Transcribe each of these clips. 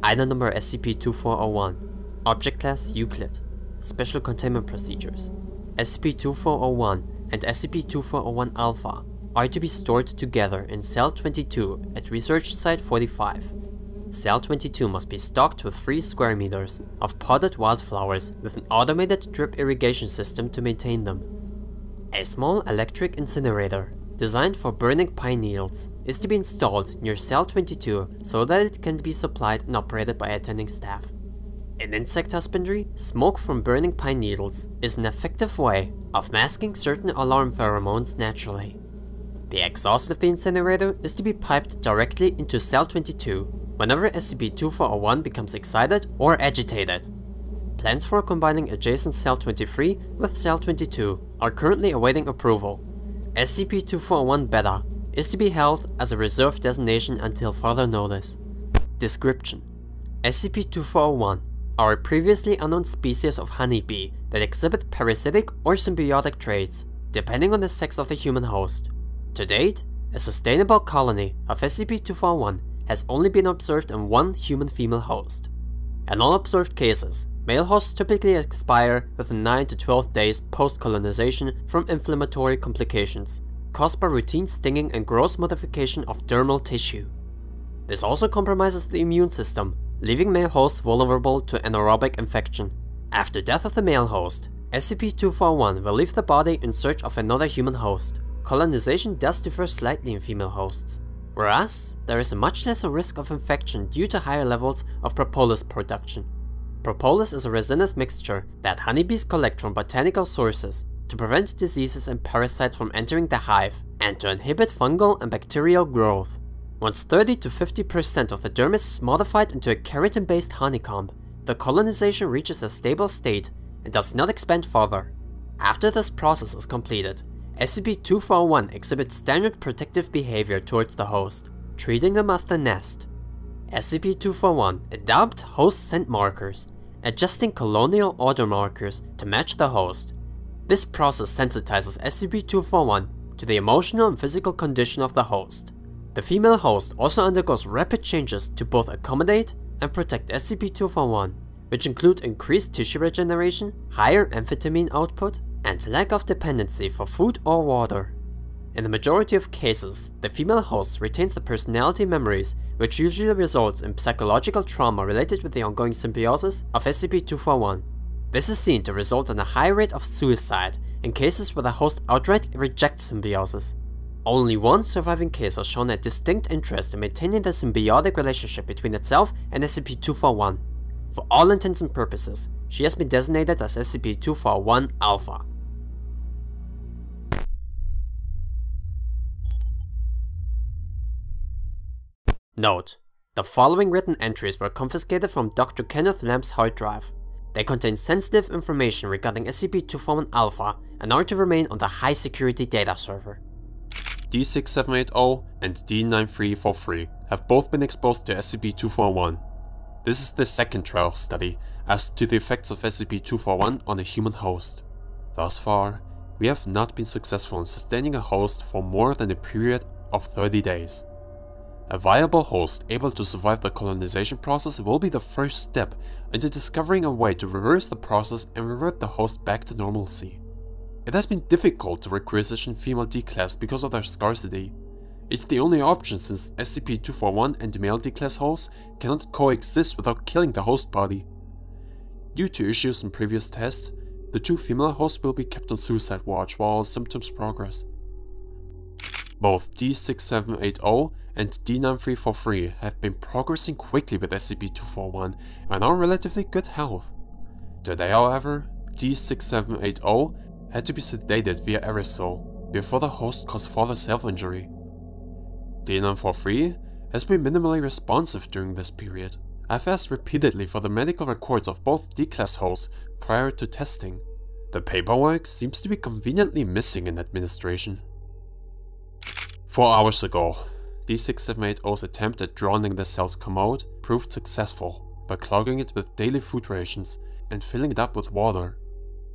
Item number SCP-2401. Object Class Euclid. Special Containment Procedures. SCP-2401 and SCP-2401 Alpha are to be stored together in Cell 22 at Research Site 45. Cell 22 must be stocked with 3 square meters of potted wildflowers with an automated drip irrigation system to maintain them. A small electric incinerator, designed for burning pine needles, is to be installed near Cell 22 so that it can be supplied and operated by attending staff. In insect husbandry, smoke from burning pine needles is an effective way of masking certain alarm pheromones naturally. The exhaust of the incinerator is to be piped directly into Cell 22 whenever SCP-2401 becomes excited or agitated. Plans for combining adjacent Cell 23 with Cell 22 are currently awaiting approval. SCP-2401 Beta is to be held as a reserve designation until further notice. Description: SCP-2401 are a previously unknown species of honeybee that exhibit parasitic or symbiotic traits, depending on the sex of the human host. To date, a sustainable colony of SCP-2401 has only been observed in one human female host. In all observed cases, male hosts typically expire within 9 to 12 days post-colonization from inflammatory complications, caused by routine stinging and gross modification of dermal tissue. This also compromises the immune system, leaving male hosts vulnerable to anaerobic infection. After death of the male host, SCP-2401 will leave the body in search of another human host. Colonization does differ slightly in female hosts, whereas there is a much lesser risk of infection due to higher levels of propolis production. Propolis is a resinous mixture that honeybees collect from botanical sources to prevent diseases and parasites from entering the hive and to inhibit fungal and bacterial growth. Once 30 to 50% of the dermis is modified into a keratin-based honeycomb, the colonization reaches a stable state and does not expand further. After this process is completed, SCP-2401 exhibits standard protective behavior towards the host, treating them as the nest. SCP-2401 adopts host scent markers, adjusting colonial odor markers to match the host. This process sensitizes SCP-2401 to the emotional and physical condition of the host. The female host also undergoes rapid changes to both accommodate and protect SCP-2401, which include increased tissue regeneration, higher amphetamine output, and lack of dependency for food or water. In the majority of cases, the female host retains the personality memories, which usually results in psychological trauma related with the ongoing symbiosis of SCP-2401. This is seen to result in a high rate of suicide in cases where the host outright rejects symbiosis. Only one surviving case has shown a distinct interest in maintaining the symbiotic relationship between itself and SCP-2401. For all intents and purposes, she has been designated as SCP-2401 Alpha. Note: the following written entries were confiscated from Dr. Kenneth Lamb's hard drive. They contain sensitive information regarding SCP-2401 Alpha and are to remain on the high security data server. D6780 and D9343 have both been exposed to SCP-2401. This is the second trial study as to the effects of SCP-2401 on a human host. Thus far, we have not been successful in sustaining a host for more than a period of 30 days. A viable host able to survive the colonization process will be the first step into discovering a way to reverse the process and revert the host back to normalcy. It has been difficult to requisition female D-Class because of their scarcity. It's the only option since SCP-2401 and male D-Class hosts cannot coexist without killing the host body. Due to issues in previous tests, the 2 female hosts will be kept on suicide watch while symptoms progress. Both D6780 and D9343 have been progressing quickly with SCP-2401 and are in relatively good health. Today, however, D6780 had to be sedated via aerosol before the host caused further self-injury. D943 has been minimally responsive during this period. I've asked repeatedly for the medical records of both D-Class hosts prior to testing. The paperwork seems to be conveniently missing in administration. 4 hours ago, D678O's attempt at drowning the cell's commode proved successful by clogging it with daily food rations and filling it up with water.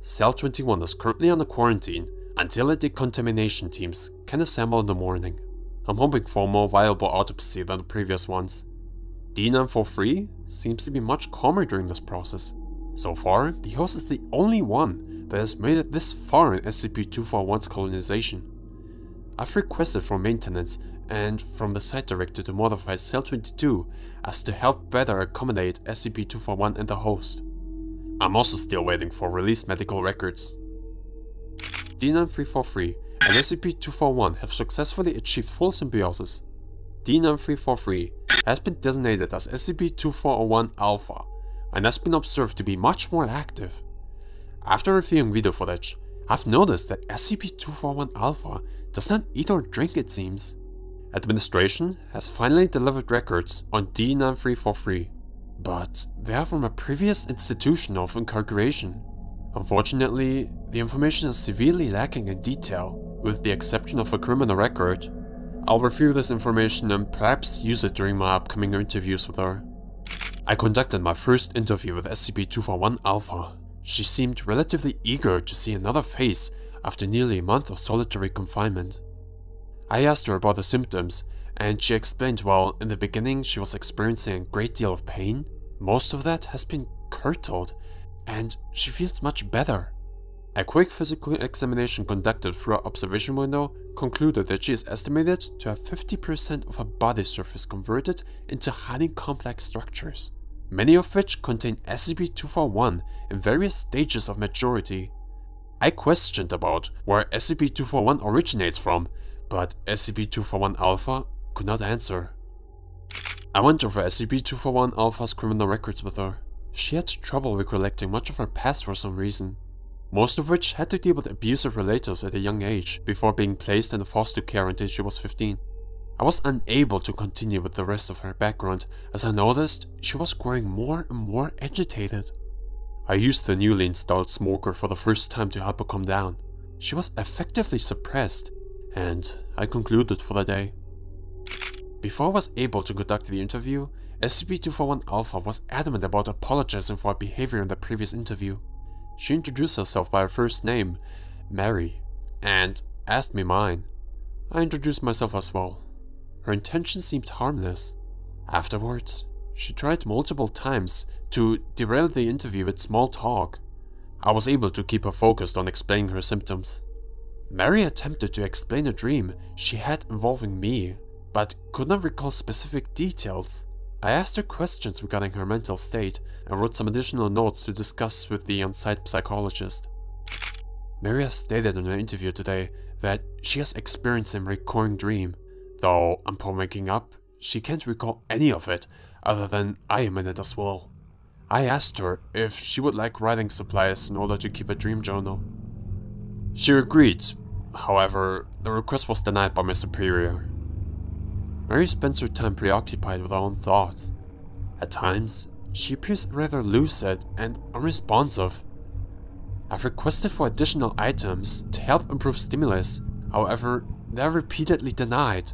Cell 21 is currently under quarantine until the decontamination teams can assemble in the morning. I'm hoping for a more viable autopsy than the previous ones. D943 seems to be much calmer during this process. So far, the host is the only one that has made it this far in SCP-2401's colonization. I've requested for maintenance and from the site director to modify Cell 22 as to help better accommodate SCP-2401 and the host. I'm also still waiting for released medical records. D9343 and SCP-2401 have successfully achieved full symbiosis. D9343 has been designated as SCP-2401 Alpha and has been observed to be much more active. After reviewing video footage, I've noticed that SCP-2401 Alpha does not eat or drink, it seems. Administration has finally delivered records on D9343, but they are from a previous institution of incarceration. Unfortunately, the information is severely lacking in detail, with the exception of a criminal record. I'll review this information and perhaps use it during my upcoming interviews with her. I conducted my first interview with SCP-2401 Alpha. She seemed relatively eager to see another face after nearly a month of solitary confinement. I asked her about the symptoms, and she explained while in the beginning she was experiencing a great deal of pain, most of that has been curtailed, and she feels much better. A quick physical examination conducted through her observation window concluded that she is estimated to have 50% of her body surface converted into highly complex structures, many of which contain SCP-2401 in various stages of maturity. I questioned about where SCP-2401 originates from, but SCP-2401 Alpha could not answer. I went over SCP-2401 Alpha's criminal records with her. She had trouble recollecting much of her past for some reason, most of which had to deal with abusive relatives at a young age before being placed in foster care until she was 15. I was unable to continue with the rest of her background as I noticed she was growing more and more agitated. I used the newly installed smoker for the first time to help her calm down. She was effectively suppressed, and I concluded for the day. Before I was able to conduct the interview, SCP-2401 Alpha was adamant about apologizing for her behavior in the previous interview. She introduced herself by her first name, Mary, and asked me mine. I introduced myself as well. Her intention seemed harmless. Afterwards, she tried multiple times to derail the interview with small talk. I was able to keep her focused on explaining her symptoms. Mary attempted to explain a dream she had involving me, but could not recall specific details. I asked her questions regarding her mental state and wrote some additional notes to discuss with the on-site psychologist. Mary has stated in her interview today that she has experienced a recurring dream, though upon waking up, she can't recall any of it other than I am in it as well. I asked her if she would like writing supplies in order to keep a dream journal. She agreed, however, the request was denied by my superior. Mary spends her time preoccupied with her own thoughts. At times, she appears rather lucid and unresponsive. I've requested for additional items to help improve stimulus, however, they are repeatedly denied.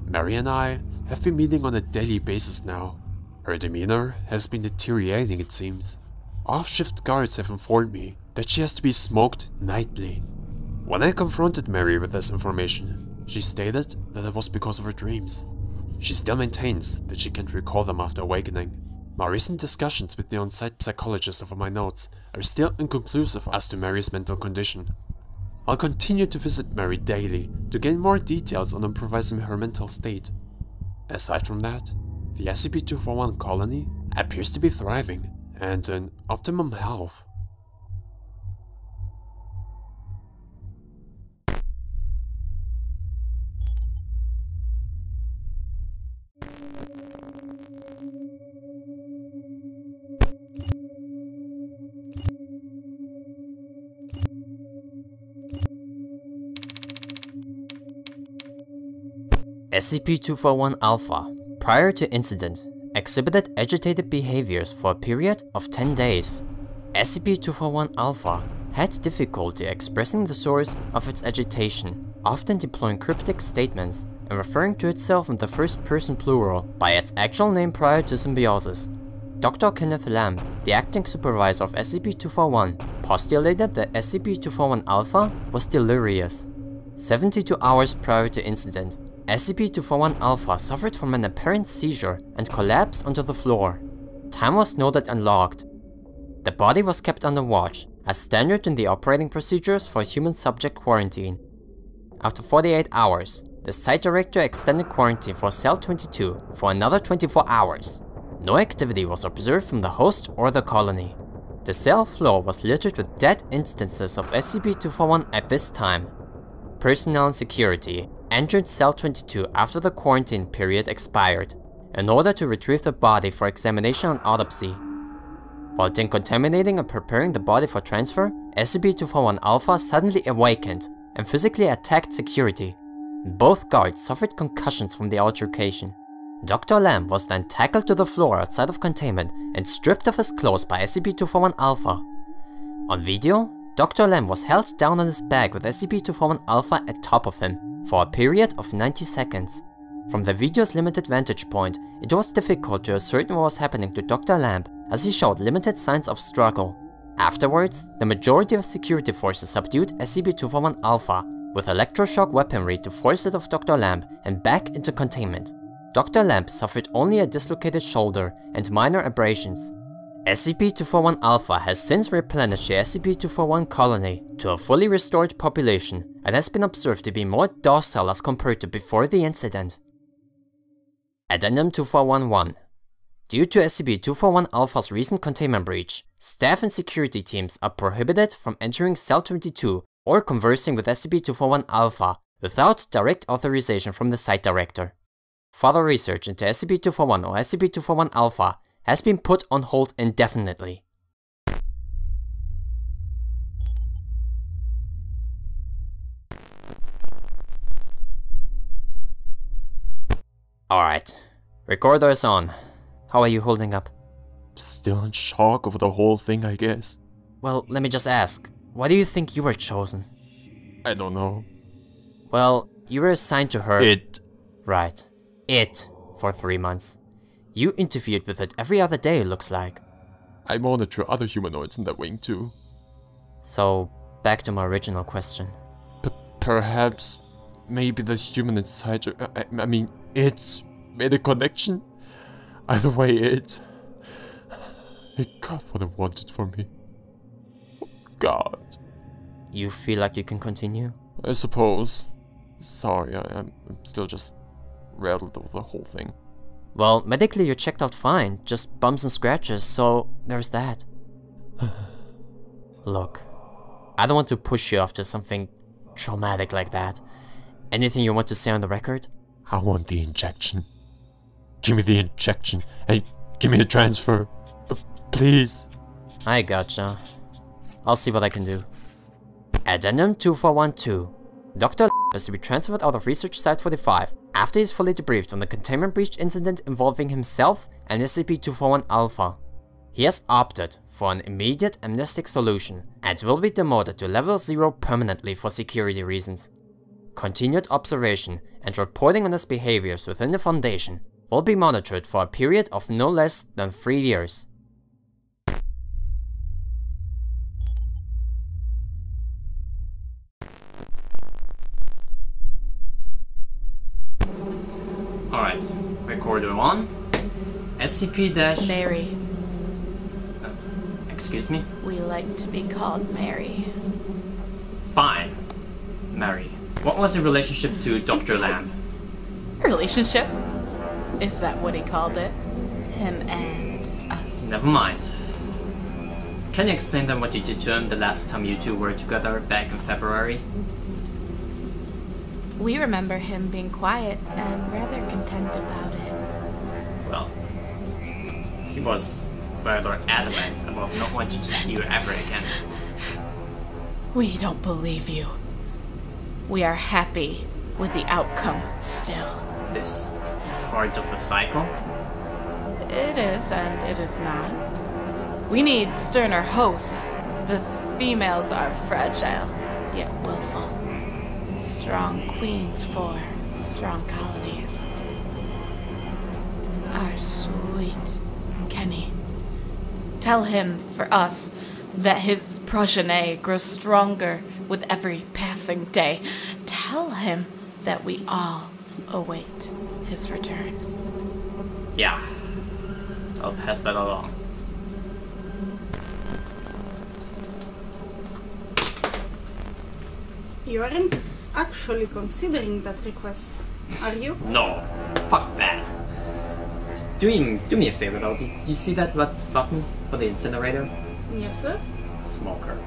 Mary and I have been meeting on a daily basis now. Her demeanor has been deteriorating, it seems. Off-shift guards have informed me that she has to be smoked nightly. When I confronted Mary with this information, she stated that it was because of her dreams. She still maintains that she can't recall them after awakening. My recent discussions with the on-site psychologist over my notes are still inconclusive as to Mary's mental condition. I'll continue to visit Mary daily to gain more details on improvising her mental state. Aside from that, the SCP-2401 colony appears to be thriving and in optimum health. SCP-2401 Alpha, prior to incident, exhibited agitated behaviors for a period of 10 days. SCP-2401 Alpha had difficulty expressing the source of its agitation, often deploying cryptic statements and referring to itself in the first person plural by its actual name prior to symbiosis. Dr. Kenneth Lamb, the acting supervisor of SCP-2401, postulated that SCP-2401 Alpha was delirious. 72 hours prior to incident, SCP-2401 Alpha suffered from an apparent seizure and collapsed onto the floor. Time was noted and logged. The body was kept under watch, as standard in the operating procedures for human subject quarantine. After 48 hours, the site director extended quarantine for Cell 22 for another 24 hours. No activity was observed from the host or the colony. The cell floor was littered with dead instances of SCP-2401 at this time. Personnel and security entered Cell 22 after the quarantine period expired, in order to retrieve the body for examination and autopsy. While decontaminating and preparing the body for transfer, SCP-2401 Alpha suddenly awakened and physically attacked security. Both guards suffered concussions from the altercation. Dr. Lamb was then tackled to the floor outside of containment and stripped of his clothes by SCP-2401 Alpha. On video, Dr. Lamb was held down on his back with SCP-2401 Alpha at top of him for a period of 90 seconds. From the video's limited vantage point, it was difficult to ascertain what was happening to Dr. Lamb, as he showed limited signs of struggle. Afterwards, the majority of security forces subdued SCP-2401 Alpha with electroshock weaponry to force it off Dr. Lamb and back into containment. Dr. Lamb suffered only a dislocated shoulder and minor abrasions. SCP-2401 Alpha has since replenished the SCP-2401 colony to a fully restored population and has been observed to be more docile as compared to before the incident. Addendum 2411. Due to SCP-2401 Alpha's recent containment breach, staff and security teams are prohibited from entering Cell 22 or conversing with SCP-2401 Alpha without direct authorization from the site director. Further research into SCP-241 or SCP-241 Alpha has been put on hold indefinitely. Alright, recorder is on. How are you holding up? Still in shock over the whole thing, I guess. Well, let me just ask, why do you think you were chosen? I don't know. Well, you were assigned to her— It. Right. It, for 3 months. You interviewed with it every other day, looks like. I monitor other humanoids in that wing too. So, back to my original question. Perhaps, maybe the human inside her, I mean, it made a connection? Either way, it got what it wanted for me. Oh, God. You feel like you can continue? I suppose. Sorry, I'm still just rattled over the whole thing. Well, medically you checked out fine, just bumps and scratches, so there's that. Look, I don't want to push you off to something traumatic like that. Anything you want to say on the record? I want the injection. Give me the injection and give me the transfer. Please. I gotcha. I'll see what I can do. Addendum 2412. Dr. is to be transferred out of Research Site 45 after he's fully debriefed on the containment breach incident involving himself and SCP-241 Alpha. He has opted for an immediate amnestic solution and will be demoted to Level 0 permanently for security reasons. Continued observation and reporting on his behaviors within the Foundation will be monitored for a period of no less than 3 years. Alright, recorder on. SCP- Mary. Excuse me? We like to be called Mary. Fine. Mary, what was your relationship to Dr. Lamb? Relationship? Is that what he called it? Him and us. Never mind. Can you explain then what you did to him the last time you two were together back in February? We remember him being quiet and rather content about it. Well, he was rather adamant about not wanting to see you ever again. We don't believe you. We are happy with the outcome still. This part of the cycle? It is and it is not. We need sterner hosts. The females are fragile, yet willful. Strong queens for strong colonies. Our sweet Kenny. Tell him for us that his progeny grows stronger with every passing day. Tell him that we all await his return. Yeah. I'll pass that along. You aren't actually considering that request, are you? No. Fuck that. Do me a favor though. Do you see that button for the incinerator? Yes, sir. Smoker.